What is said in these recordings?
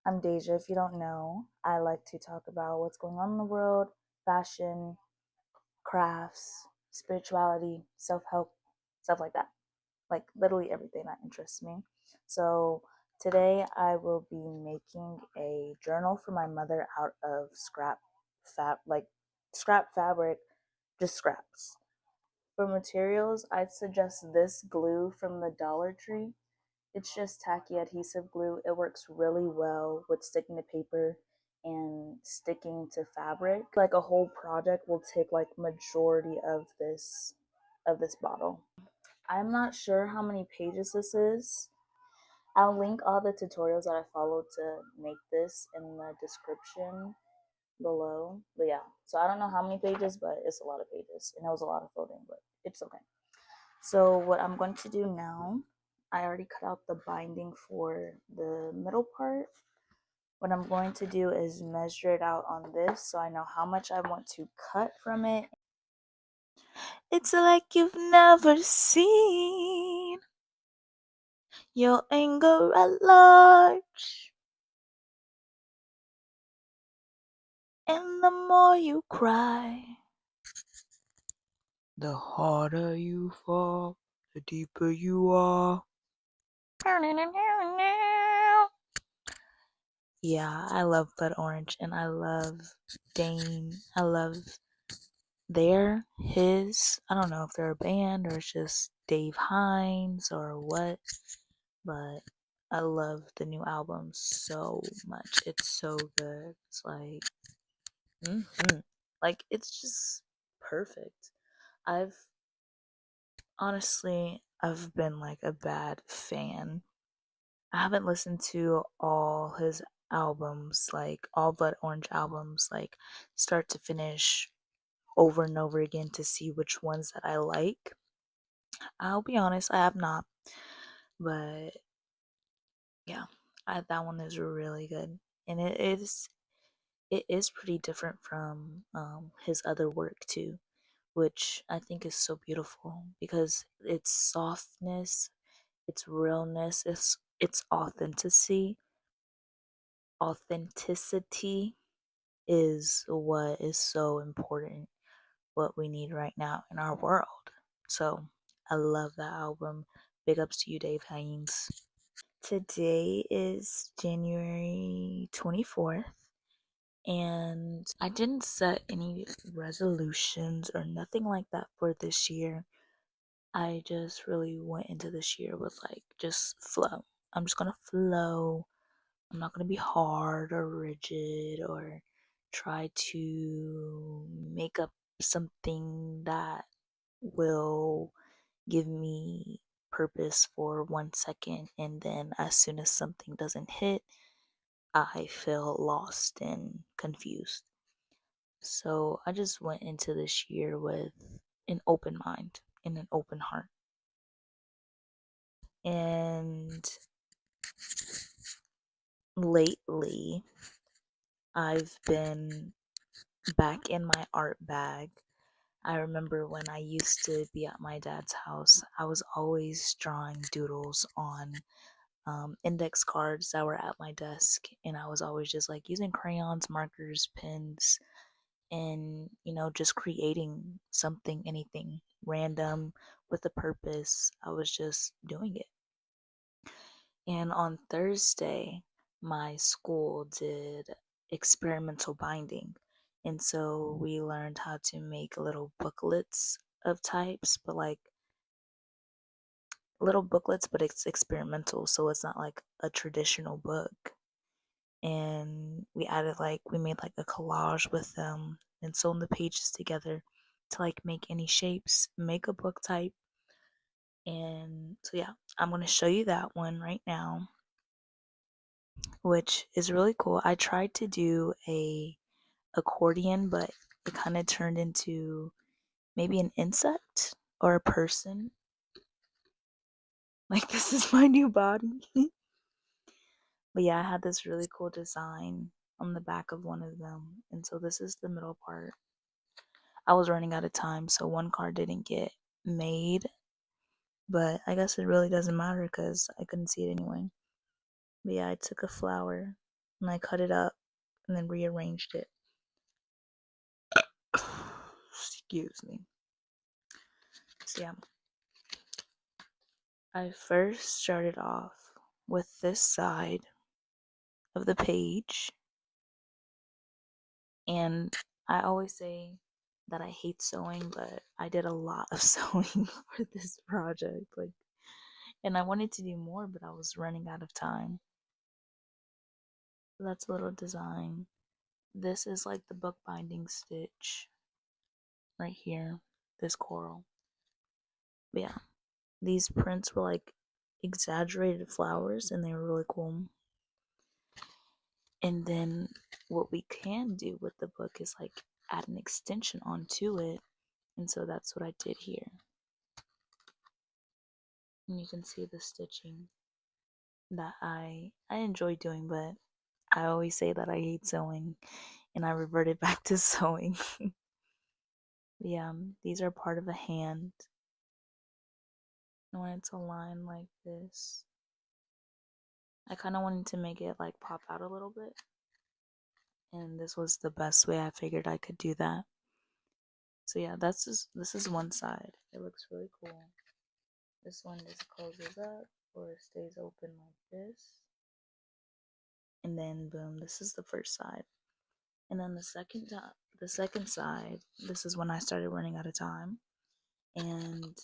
I'm Deja. If you don't know, I like to talk about what's going on in the world, fashion, crafts, spirituality, self help, stuff like that. Like literally everything that interests me. So today I will be making a journal for my mother out of scrap fabric, just scraps. For materials, I'd suggest this glue from the Dollar Tree. It's just tacky adhesive glue. It works really well with sticking to paper and sticking to fabric. Like a whole project will take like majority of this bottle. I'm not sure how many pages this is. I'll link all the tutorials that I followed to make this in the description below. But yeah, so I don't know how many pages, but it's a lot of pages. And it was a lot of folding, but it's okay. So what I'm going to do now, I already cut out the binding for the middle part. What I'm going to do is measure it out on this so I know how much I want to cut from it. It's like you've never seen your anger at large. And the more you cry, the harder you fall, the deeper you are. Yeah, I love Blood Orange and I love Dane. I love his. I don't know if they're a band or it's just Dave Hines or what, but I love the new album so much. It's so good. It's like, like it's just perfect. I've I've been like a bad fan. I haven't listened to all his albums, like all Blood Orange albums, like start to finish over and over again to see which ones that I like. I'll be honest, I have not, but yeah, that one is really good, and it is pretty different from his other work too, which I think is so beautiful because its softness, its realness, its authenticity is what is so important, what we need right now in our world. So I love that album. Big ups to you, Dave Haynes. Today is January 24th, and I didn't set any resolutions or nothing like that for this year. I just really went into this year with like just flow. I'm just gonna flow. I'm not gonna be hard or rigid or try to make up something that will give me purpose for 1 second, and then as soon as something doesn't hit, I feel lost and confused. So I just went into this year with an open mind and an open heart. And lately, I've been back in my art bag. I remember when I used to be at my dad's house, I was always drawing doodles on index cards that were at my desk, and I was always just like using crayons, markers, pens, and just creating something, anything random with a purpose. I was just doing it. And on Thursday, my school did experimental binding. And so we learned how to make little booklets of types, but like little booklets, but it's experimental. So it's not like a traditional book. And we made like a collage with them and sewn the pages together to like make any shapes, make a book type. And so yeah, I'm going to show you that one right now, which is really cool. I tried to do a accordion, but it kind of turned into maybe an insect or a person. Like this is my new body. But yeah, I had this really cool design on the back of one of them. And so this is the middle part. I was running out of time, so one card didn't get made. But I guess it really doesn't matter because I couldn't see it anyway. But yeah, I took a flower and I cut it up and then rearranged it. Excuse me. So yeah, I first started off with this side of the page, and I always say that I hate sewing, but I did a lot of sewing for this project, like, and I wanted to do more, but I was running out of time. So that's a little design. This is like the bookbinding stitch right here, this coral. But yeah, these prints were like exaggerated flowers and they were really cool. And then what we can do with the book is like add an extension onto it. And so that's what I did here. And you can see the stitching that I enjoy doing, but I always say that I hate sewing and I reverted back to sewing. Yeah, these are part of a hand. I wanted to line like this. I kind of wanted to make it like pop out a little bit, and this was the best way I figured I could do that. So yeah, this is one side. It looks really cool. This one just closes up or it stays open like this. And then boom, this is the first side. And then the second side, this is when I started running out of time. And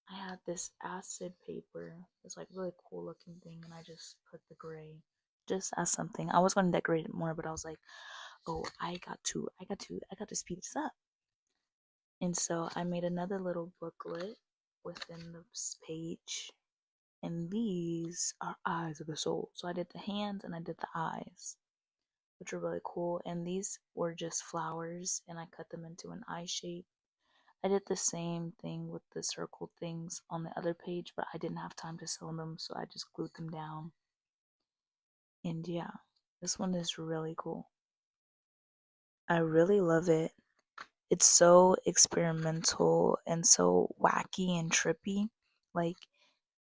I had this acid paper, this like really cool looking thing, and I just put the gray just as something. I was gonna decorate it more, but I was like, oh, I got to speed this up. And so I made another little booklet within this page, and these are eyes of the soul. So I did the hands and I did the eyes, which were really cool. And these were just flowers, and I cut them into an eye shape. I did the same thing with the circle things on the other page, but I didn't have time to sew them, so I just glued them down. And yeah, this one is really cool. I really love it. It's so experimental and so wacky and trippy. Like,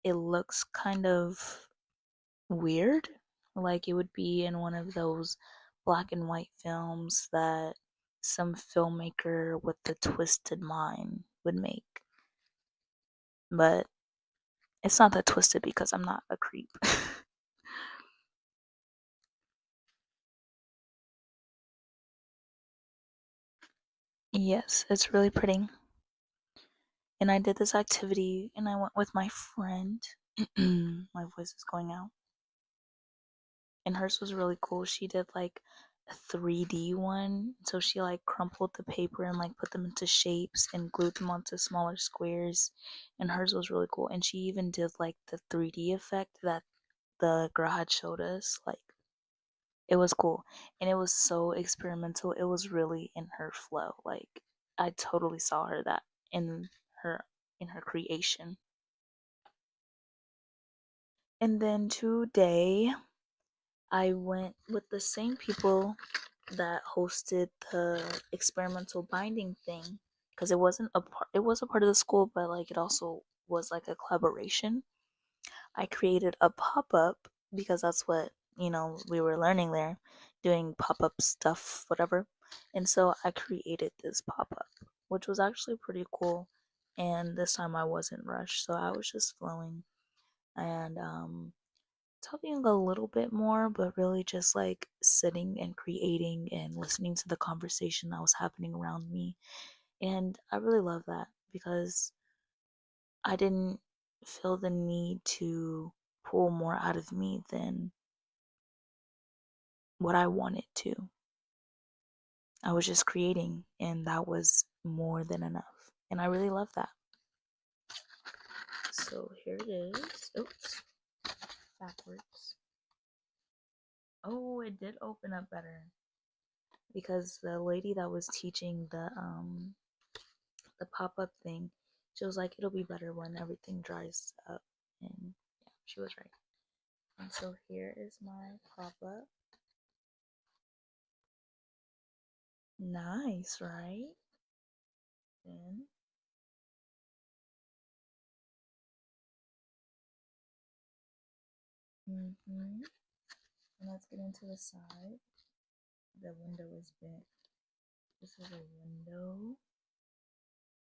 it looks kind of weird. Like, it would be in one of those black and white films that some filmmaker with a twisted mind would make. But it's not that twisted because I'm not a creep. Yes, it's really pretty. And I did this activity and I went with my friend. My voice is going out. And hers was really cool. She did like a 3D one. So she like crumpled the paper and like put them into shapes and glued them onto smaller squares. And hers was really cool. And she even did like the 3D effect that the girl had showed us. Like, it was cool. And it was so experimental. It was really in her flow. Like, I totally saw her that in her in her creation. And then today I went with the same people that hosted the experimental binding thing, because it was a part of the school, but like it also was like a collaboration. I created a pop-up because that's what, we were learning there, doing pop-up stuff, whatever. And so I created this pop-up, which was actually pretty cool. And this time I wasn't rushed, so I was just flowing and talking a little bit more, but really just like sitting and creating and listening to the conversation that was happening around me. And I really love that because I didn't feel the need to pull more out of me than what I wanted to. I was just creating, and that was more than enough. And I really love that. So here it is. Oops, backwards. Oh, it did open up better because the lady that was teaching the pop-up thing, she was like, it'll be better when everything dries up. And yeah, she was right. And so here is my pop-up. Nice, right? Then And let's get into the side. The window is bent. This is a window.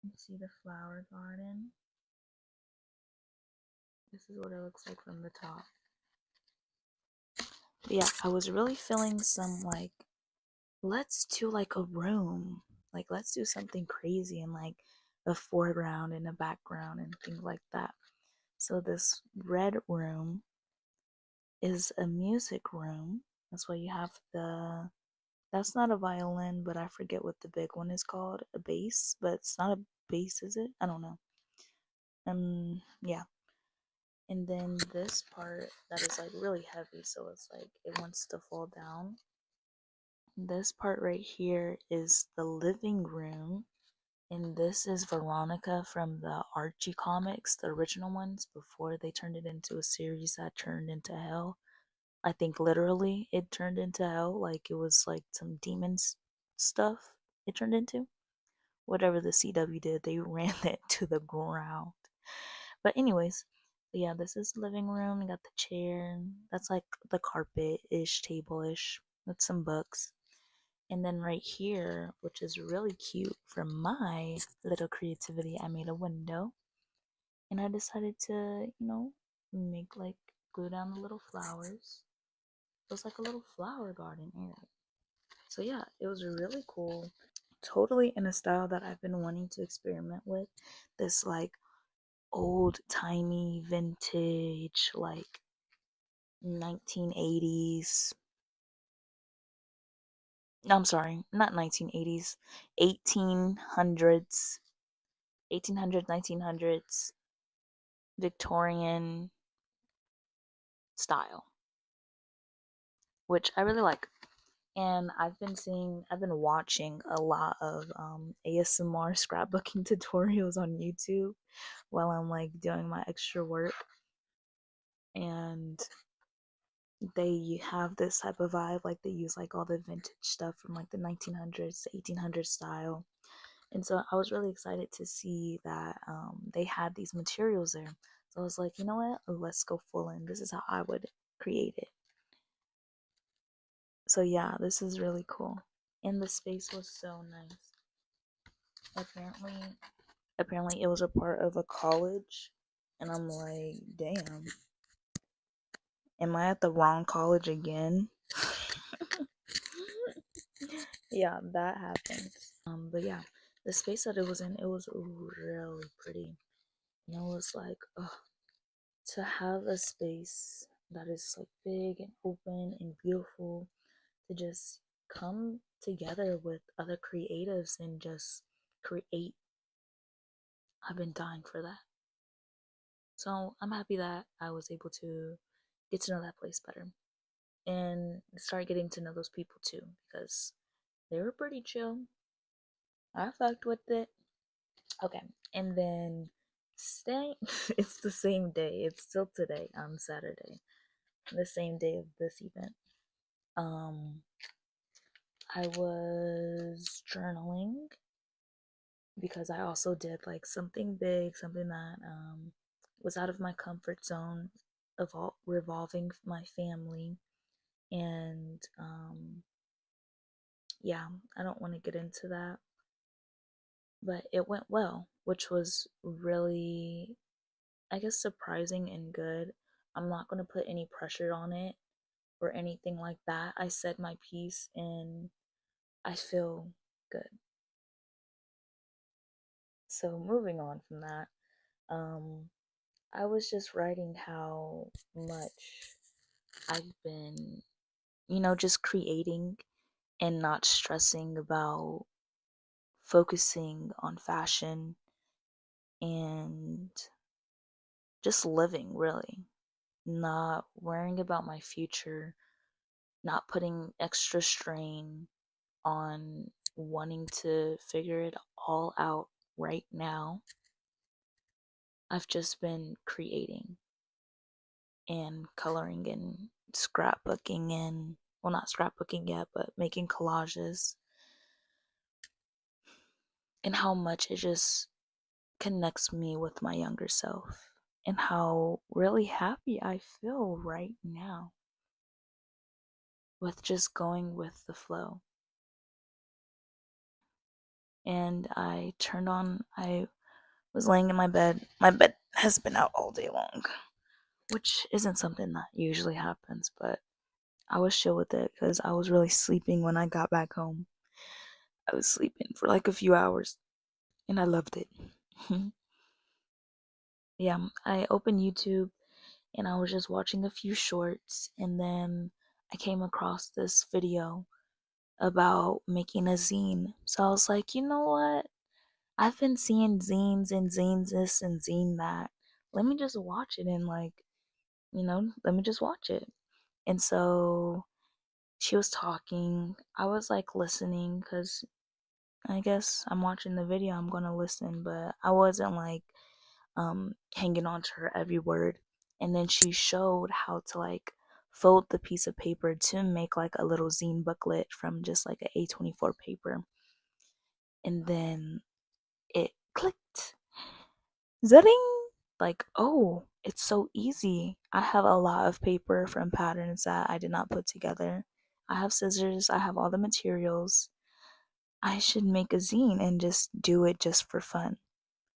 You see the flower garden. This is what it looks like from the top. But yeah, I was really feeling some like, let's do like a room. Like, let's do something crazy in like a foreground and a background and things like that. So this red room is a music room. That's why you have that's not a violin, but I forget what the big one is called. A bass, but it's not a bass, is it? I don't know. Yeah. And then this part that is like really heavy, so it's like it wants to fall down. This part right here is the living room, and this is Veronica from the Archie comics, the original ones, before they turned it into a series that turned into hell. I think literally it turned into hell, like it was like some demons stuff it turned into. Whatever the CW did, they ran it to the ground. But anyways, yeah, this is the living room. You got the chair. That's like the carpet-ish, table-ish with some books. And then right here, which is really cute for my little creativity, I made a window. And I decided to, make like glue down the little flowers. It was like a little flower garden area. So yeah, it was really cool. Totally in a style that I've been wanting to experiment with. This like old timey vintage like 1980s. No, I'm sorry, not 1980s, 1800s, 1800s, 1900s Victorian style, which I really like. And I've been watching a lot of ASMR scrapbooking tutorials on YouTube while I'm like doing my extra work. And they have this type of vibe, like they use like all the vintage stuff from like the 1900s, 1800s style. And so I was really excited to see that they had these materials there. So I was like, you know what? Let's go full in. This is how I would create it. So yeah, this is really cool. And the space was so nice. Apparently, apparently it was a part of a college, and I'm like, damn, am I at the wrong college again? Yeah, that happened. But yeah, the space that it was in, it was really pretty. And it was like, ugh, to have a space that is like big and open and beautiful, to just come together with other creatives and just create. I've been dying for that. So I'm happy that I was able to get to know that place better and start getting to know those people too, because they were pretty chill. I fucked with it. Okay, and then stay. It's the same day. It's still today on Saturday, the same day of this event. Um, I was journaling because I also did like something big, something that was out of my comfort zone of all revolving my family, and yeah, I don't want to get into that, but it went well, which was really, I guess, surprising and good. I'm not going to put any pressure on it or anything like that. I said my piece and I feel good. So, moving on from that, um, I was just writing how much I've been, just creating and not stressing about focusing on fashion and just living, really. Not worrying about my future, not putting extra strain on wanting to figure it all out right now. I've just been creating and coloring and scrapbooking and, well, not scrapbooking yet, but making collages, and how much it just connects me with my younger self and how really happy I feel right now. with just going with the flow. And I was laying in my bed. My bed has been out all day long, which isn't something that usually happens, but I was chill with it because I was really sleeping when I got back home. I was sleeping for like a few hours and I loved it. Yeah, I opened YouTube and I was just watching a few shorts, and then I came across this video about making a zine. So I was like, you know what? I've been seeing zines and zines this and zine that. Let me just watch it and let me just watch it. And so she was talking. I was like listening because I guess I'm watching the video, I'm gonna listen, but I wasn't like hanging on to her every word. And then she showed how to like fold the piece of paper to make like a little zine booklet from just like a A24 paper. And then it clicked. Zing! Like, oh, it's so easy. I have a lot of paper from patterns that I did not put together. I have scissors, I have all the materials. I should make a zine and just do it just for fun.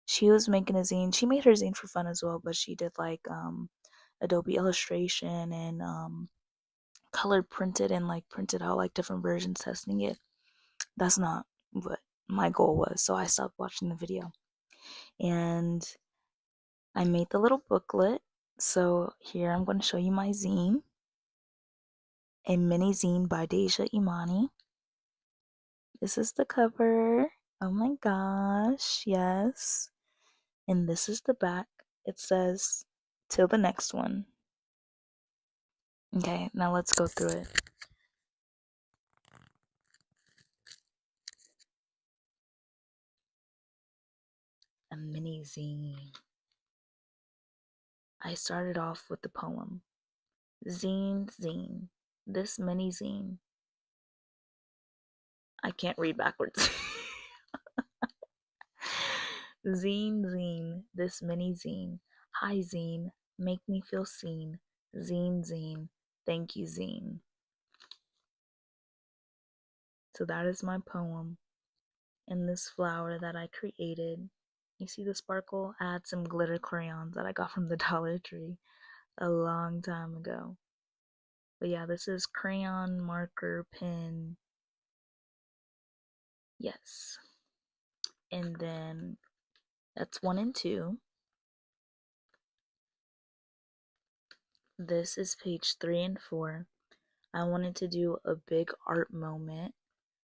She was making a zine. She made her zine for fun as well, but she did like Adobe Illustration and color printed and like printed out like different versions testing it. That's not what my goal was, so I stopped watching the video. And I made the little booklet. So here I'm going to show you my zine, a mini zine by Deja Imani. This is the cover. Oh my gosh, yes. And this is the back. It says, "Till the next one." Okay, now let's go through it. A mini zine. I started off with the poem. Zine, zine. This mini zine. I can't read backwards. Zine, zine. This mini zine. Hi, zine. Make me feel seen. Zine, zine. Thank you, zine. So that is my poem. And this flower that I created. You see the sparkle? I had some glitter crayons that I got from the Dollar Tree a long time ago. But yeah, this is crayon, marker, pen. Yes. And then that's 1 and 2. This is page 3 and 4. I wanted to do a big art moment.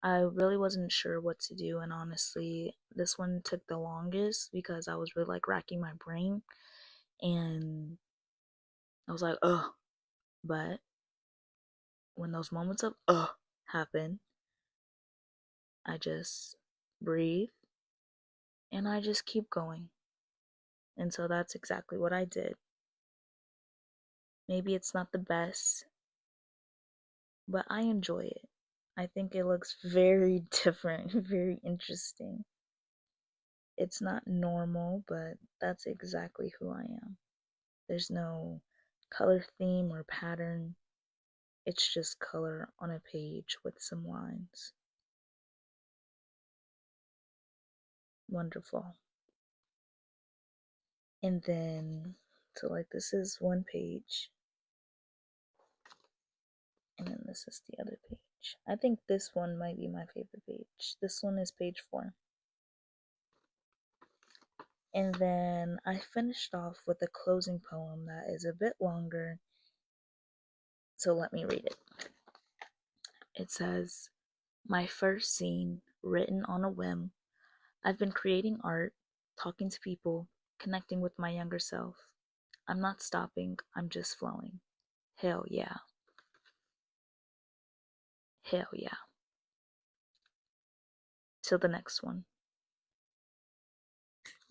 I really wasn't sure what to do, and honestly, this one took the longest because I was really like racking my brain, and I was like, ugh. But when those moments of ugh happen, I just breathe and I just keep going. And so that's exactly what I did. Maybe it's not the best, but I enjoy it. I think it looks very different, very interesting. It's not normal, but that's exactly who I am. There's no color theme or pattern, it's just color on a page with some lines. Wonderful. And then, so like this is one page, and then this is the other page. I think this one might be my favorite page. This one is page 4. And then I finished off with a closing poem that is a bit longer, so let me read it. It says, "My first zine, written on a whim. I've been creating art, talking to people, connecting with my younger self. I'm not stopping, I'm just flowing. Hell yeah. Hell yeah. Till the next one."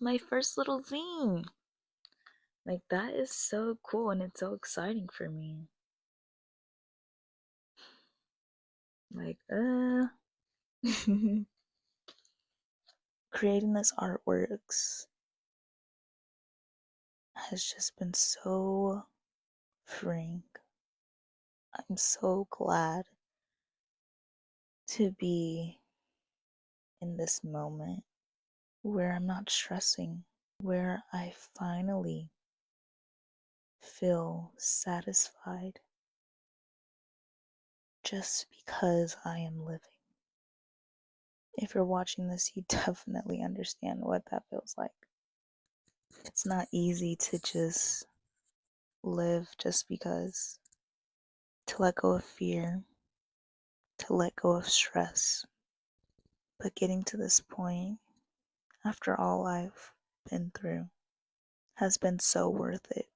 My first little zine. Like, that is so cool and it's so exciting for me. Like, creating this artworks has just been so freeing. I'm so glad to be in this moment where I'm not stressing, where I finally feel satisfied just because I am living. If you're watching this, you definitely understand what that feels like. It's not easy to just live just because, to let go of fear, to let go of stress. But getting to this point, after all I've been through, has been so worth it.